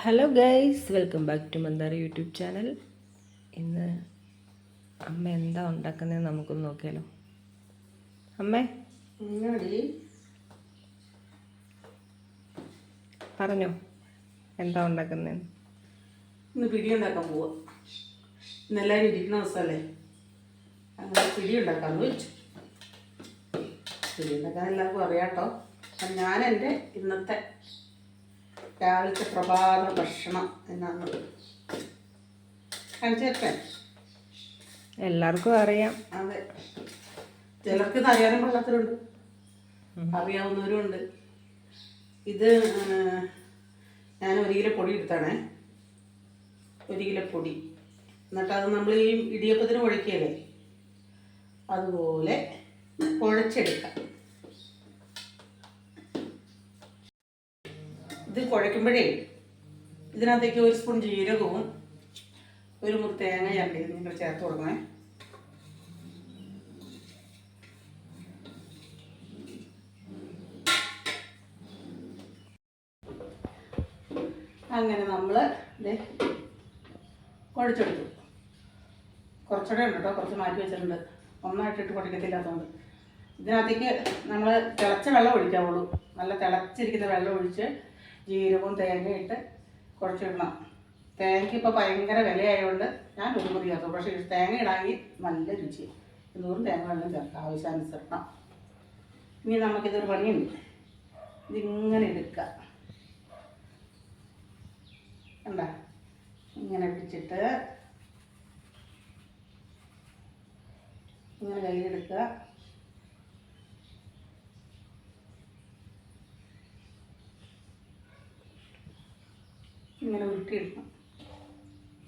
Hello guys, welcome back to Mandara YouTube channel. ഇന്ന് അമ്മ എന്താ ഉണ്ടാക്കുന്നതെന്ന് നമുക്കൊന്ന് നോക്കിയാലോ. അമ്മേ പറഞ്ഞോ, എന്താ ഉണ്ടാക്കുന്നതെന്ന്. ഇന്ന് പിടി ഉണ്ടാക്കാൻ പോവാ. ഇന്നെല്ലാവരും ഇരിക്കുന്ന ദിവസമല്ലേ, അങ്ങനെ പിടി ഉണ്ടാക്കാമെന്ന് വെച്ചു. പിടി ഉണ്ടാക്കാൻ എല്ലാവർക്കും അറിയാട്ടോ. അപ്പം ഞാൻ എൻ്റെ ഇന്നത്തെ രാവിലത്തെ പ്രഭാത ഭക്ഷണം എന്നാന്ന് കാണിച്ചു തരട്ടെ. എല്ലാവർക്കും അറിയാം. അതെ, ചിലർക്ക് ഇത് അറിയാനും പാടാത്തവരുണ്ട്, അറിയാവുന്നവരും ഉണ്ട്. ഇത് ഞാൻ 1 കിലോ പൊടി എടുത്താണേ. 1 കിലോ പൊടി, എന്നിട്ട് അത് നമ്മൾ ഈ ഇടിയപ്പത്തിന് കുഴക്കുകയല്ലേ, അതുപോലെ കുഴച്ചെടുക്കാം. ഇത് കുഴയ്ക്കുമ്പോഴേ ഇതിനകത്തേക്ക് 1 സ്പൂൺ ജീരകവും 1 മുറി തേങ്ങ നിങ്ങൾ ചേർത്ത് കൊടുക്കണേ. അങ്ങനെ നമ്മൾ ഇത് കുഴച്ചെടുത്തു. കുറച്ചുകൂടെ ഉണ്ട് കേട്ടോ, കുറച്ച് മാറ്റി വെച്ചിട്ടുണ്ട്, ഒന്നായിട്ടിട്ട് കുഴക്കത്തില്ലാത്തതുകൊണ്ട്. ഇതിനകത്തേക്ക് നമ്മൾ തിളച്ച വെള്ളം ഒഴിക്കാവുള്ളൂ. നല്ല തിളച്ചിരിക്കുന്ന വെള്ളം ഒഴിച്ച് ജീരകവും തേങ്ങയും ഇട്ട് കുഴച്ചിടണം. തേങ്ങയ്ക്ക് ഇപ്പോൾ ഭയങ്കര വിലയായതുകൊണ്ട് ഞാൻ 1 മുറി ചേർത്തു. പക്ഷേ തേങ്ങ ഇടാമെങ്കിൽ നല്ല രുചി. 100 തേങ്ങ വെള്ളം ചേർക്കാം ആവശ്യാനുസരണം. ഇനി നമുക്കിതൊരു പണിയുണ്ട്. ഇതിങ്ങനെ എടുക്കുക, കണ്ട, ഇങ്ങനെ പിടിച്ചിട്ട് ഇങ്ങനെ കയ്യിലെടുക്കുക. ഇങ്ങനെ ഉരുട്ടിയെടുക്കണം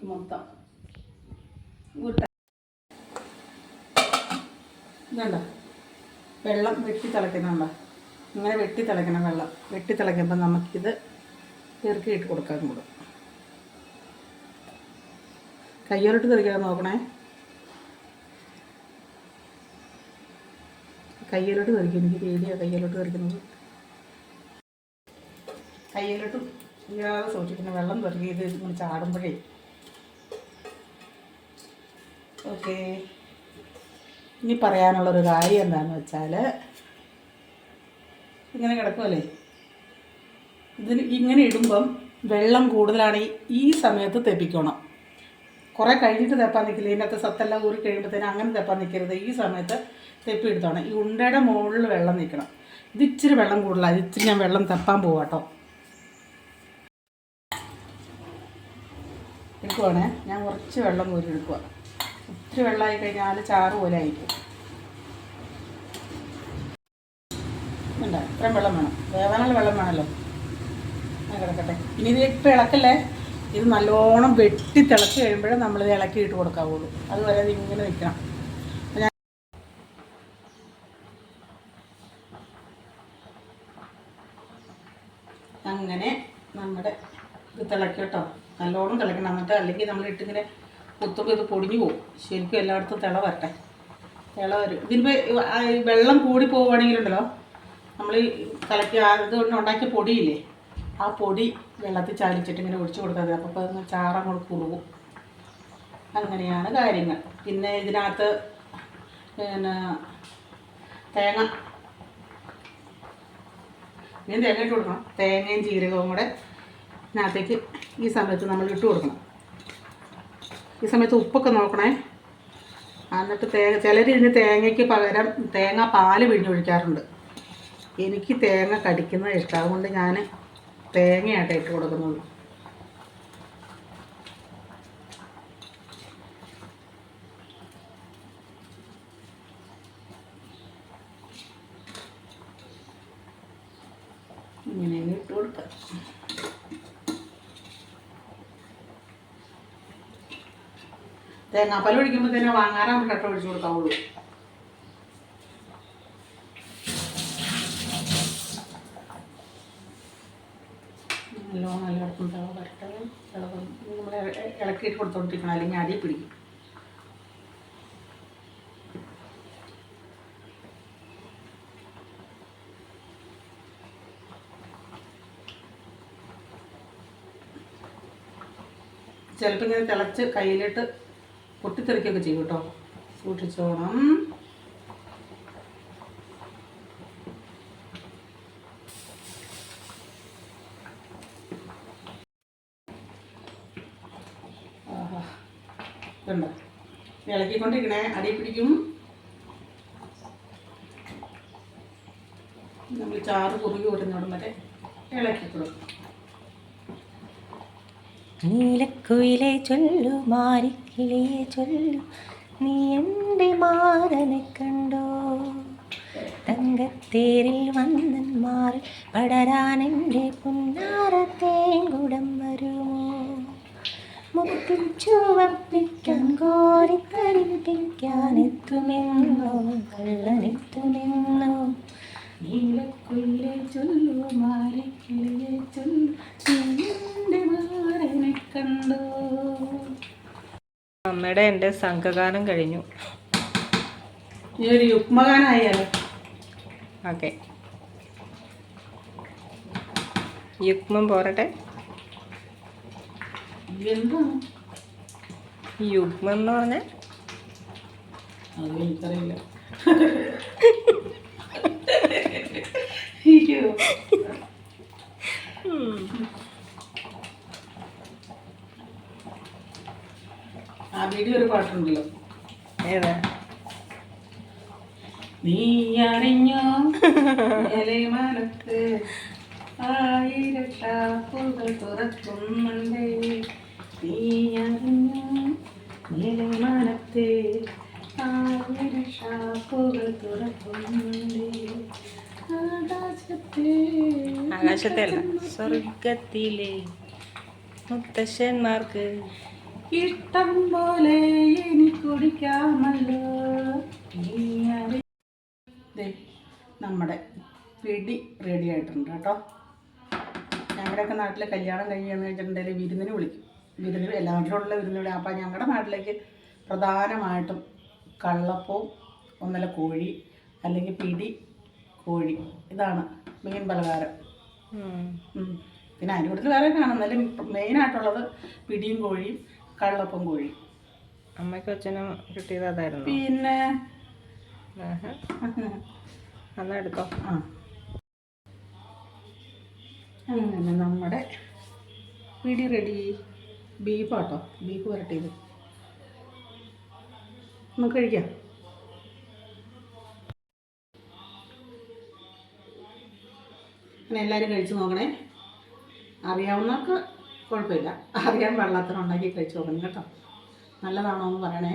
മൊത്തം. ഇതുണ്ടോ വെള്ളം വെട്ടി തിളയ്ക്കുന്നുണ്ടോ? ഇങ്ങനെ വെട്ടി തിളയ്ക്കണം വെള്ളം. വെട്ടി തിളയ്ക്കുമ്പോൾ നമുക്കിത് ഇറക്കിയിട്ട് കൊടുക്കാൻ കൂടും. കയ്യോലോട്ട് തെറിക്കാൻ നോക്കണേ, കയ്യിലോട്ട് തെറിക്കും. എനിക്ക് പേടിയാണ് കയ്യിലോട്ട് തെറിക്കുന്നത്. കയ്യിലോട്ട് ഇല്ലാതെ സൂക്ഷിക്കുന്ന വെള്ളം തെറിക്കും. ഇത് ഇങ്ങനെ ചാടുമ്പോഴേ. ഓക്കെ, ഇനി പറയാനുള്ളൊരു കാര്യം എന്താണെന്ന് വെച്ചാൽ, ഇങ്ങനെ കിടക്കുമല്ലേ, ഇതിന് ഇങ്ങനെ ഇടുമ്പം വെള്ളം കൂടുതലാണെങ്കിൽ ഈ സമയത്ത് തെപ്പിക്കണം. കുറേ കഴിഞ്ഞിട്ട് തെപ്പാൻ നിൽക്കില്ല. ഇതിനകത്ത് സത്തെല്ലാം ഊറി കഴിയുമ്പോഴത്തേനും അങ്ങനെ തെപ്പാൻ നിൽക്കരുത്. ഈ സമയത്ത് തെപ്പി എടുത്തോണം. ഈ ഉണ്ടയുടെ മുകളിൽ വെള്ളം നിൽക്കണം. ഇത് ഇച്ചിരി വെള്ളം കൂടുതലാണ്. ഇച്ചിരി ഞാൻ വെള്ളം തെപ്പാൻ പോവാട്ടോ. എടുക്കുവാണേ, ഞാൻ കുറച്ച് വെള്ളം കോരി എടുക്കുക. ഒത്തിരി വെള്ളമായി കഴിഞ്ഞാൽ ചാറ് പോലെ ആയിരിക്കും. ഉണ്ടോ, ഇത്രയും വെള്ളം വേണം. വേവാനുള്ള വെള്ളം വേണമല്ലോ. ഞാൻ കിടക്കട്ടെ. ഇനി ഇത് ഇപ്പം ഇളക്കല്ലേ, ഇത് നല്ലോണം വെട്ടി തിളച്ച് കഴിയുമ്പോഴേ നമ്മളിത് ഇളക്കിയിട്ട് കൊടുക്കാവുള്ളൂ. അതുവരെ അത് ഇങ്ങനെ നിൽക്കണം. അങ്ങനെ നമ്മുടെ ഇത് തിളക്കും കേട്ടോ, നല്ലോണം തിളക്കണം. എന്നിട്ട് അല്ലെങ്കിൽ നമ്മൾ ഇട്ടിങ്ങനെ കുത്തുമ്പോൾ ഇത് പൊടിഞ്ഞു പോകും. ശരിക്കും എല്ലായിടത്തും തിള വരട്ടെ. തിള വരും. ഇതിനിപ്പോൾ വെള്ളം കൂടി പോവുകയാണെങ്കിലുണ്ടല്ലോ, നമ്മൾ ഈ കലക്കി ഇതുകൊണ്ട് ഉണ്ടാക്കിയ പൊടിയില്ലേ, ആ പൊടി വെള്ളത്തിൽ ചാലിച്ചിട്ട് ഇങ്ങനെ ഒഴിച്ചു കൊടുക്കാതെ, അപ്പോൾ ഒന്ന് ചാറങ്ങോട്ട് കുറുകും. അങ്ങനെയാണ് കാര്യങ്ങൾ. പിന്നെ ഇതിനകത്ത് തേങ്ങ ഇനി തേങ്ങ ഇട്ട് കൊടുക്കണം. തേങ്ങയും ജീരകവും കൂടെ ഇതിനകത്തേക്ക് ഈ സമയത്ത് നമ്മൾ ഇട്ട് കൊടുക്കണം. ഈ സമയത്ത് ഉപ്പൊക്കെ നോക്കണേ. എന്നിട്ട് ചിലർ ഇതിന് തേങ്ങയ്ക്ക് പകരം തേങ്ങ പാല് പിഴിഞ്ഞൊഴിക്കാറുണ്ട്. എനിക്ക് തേങ്ങ കടിക്കുന്നത് ഇഷ്ടം, അതുകൊണ്ട് ഞാൻ തേങ്ങയായിട്ട് ഇട്ട് കൊടുക്കുന്നത്. ഇങ്ങനെ ഇട്ട് കൊടുക്കാം. തേങ്ങാപ്പാൽ ഒഴിക്കുമ്പോൾ തന്നെ വാങ്ങാറാകുമ്പോൾ കട്ട ഒഴിച്ചു കൊടുക്കാവുള്ളൂ. നല്ലോണം എല്ലായിടത്തും തിള വരട്ടെ. നമ്മൾ ഇളക്കിയിട്ട് കൊടുത്തോണ്ടിരിക്കണം, അല്ലെങ്കിൽ അടി പിടിക്കും. ചിലപ്പോൾ ഇങ്ങനെ തിളച്ച് കയ്യിലിട്ട് പൊട്ടിത്തെറിക്കുകയൊക്കെ ചെയ്യും കേട്ടോ, സൂക്ഷിച്ചോണം. ഇതുണ്ടോ, ഇളക്കിക്കൊണ്ടിരിക്കണേ, അടി പിടിക്കും. നമ്മൾ ചാറ് കുറുകി വരുന്നോടും വരെ ഇളക്കി കൊടുക്കും. നീലക്കുയിലെ ചൊല്ലു മാരിക്കിളിയെ ചൊല്ലു, നീ എൻ്റെ മാരനെ കണ്ടോ, തങ്കത്തേരിൽ വന്നന്മാറിൽ പടരാൻ എൻ്റെ പുന്നാരത്തേങ്കുടം വരുമോ, മുത്തിൽ ചുവപ്പിക്കാൻ കോരിക്കരിപ്പിക്കാൻ എത്തുമെന്നോ, കള്ളനെത്തുമെന്നോ. നീലക്കുയിലെ ചൊല്ലു മാരിക്കിളിയെ ചൊല്ലു, നീ എൻ്റെ മാരനെ കണ്ടോ. അമ്മയുടെ എൻ്റെ സംഘഗാനം കഴിഞ്ഞു. ഈ ഒരു യുഗ്മഗാനായാലോ? ഓക്കെ, യുഗ്മം പോരട്ടെ. എന്താണ് യുഗ്മം എന്ന് പറഞ്ഞാൽ? അത് എനിക്കറിയില്ല. ആ വീഡിയോ ഒരു പാട്ടുണ്ടല്ലോ, ഏതാ? നീ അറിഞ്ഞോ മനത്ത് ആയിരട്ടാപ്പുകൾ തുറക്കുന്നുണ്ട്, നീ അറിഞ്ഞോ മനത്ത് ആയിരട്ടാപ്പുകൾ തുറക്കുന്നുണ്ട്, ആകാശത്തെ അല്ല, സ്വർഗത്തിലെ മുത്തശ്ശന്മാർക്ക് ഇഷ്ടം പോലെ എനിക്ക് കുടിക്കാമല്ലോ. നമ്മുടെ പിടി റെഡി ആയിട്ടുണ്ട് കേട്ടോ. ഞങ്ങളുടെയൊക്കെ നാട്ടിൽ കല്യാണം കഴിഞ്ഞെന്ന് വെച്ചിട്ടുണ്ടെങ്കിൽ വിരുന്നിന് വിളിക്കും. വിരുന്നിന് എല്ലാവരുടെ ഉള്ള വിരുന്ന് വിളിക്കും. അപ്പം ഞങ്ങളുടെ നാട്ടിലേക്ക് പ്രധാനമായിട്ടും കള്ളപ്പവും ഒന്നല്ല കോഴി അല്ലെങ്കിൽ പിടി കോഴി, ഇതാണ് മെയിൻ പലഹാരം. പിന്നെ അതിൻ്റെ കൂടുതൽ വേറെ കാണും, എന്നാലും മെയിനായിട്ടുള്ളത് പിടിയും കോഴിയും കള്ളപ്പം കോഴി. അമ്മയ്ക്കും അച്ഛനും കിട്ടിയത് അതായിരുന്നു. പിന്നെ എന്നാ എടുത്തോ. അങ്ങനെ നമ്മുടെ പിടി റെഡി. ബീഫാട്ടോ, ബീഫ് വരട്ടിയത് നമുക്ക് കഴിക്കാം. അങ്ങനെ എല്ലാവരും കഴിച്ച് നോക്കണേ. അറിയാവുന്നവർക്ക് കുഴപ്പമില്ല, അറിയാൻ പാടില്ലാത്തവരുണ്ടാക്കി കഴിച്ച് നോക്കണം കേട്ടോ. നല്ലതാണോ എന്ന് പറയണേ.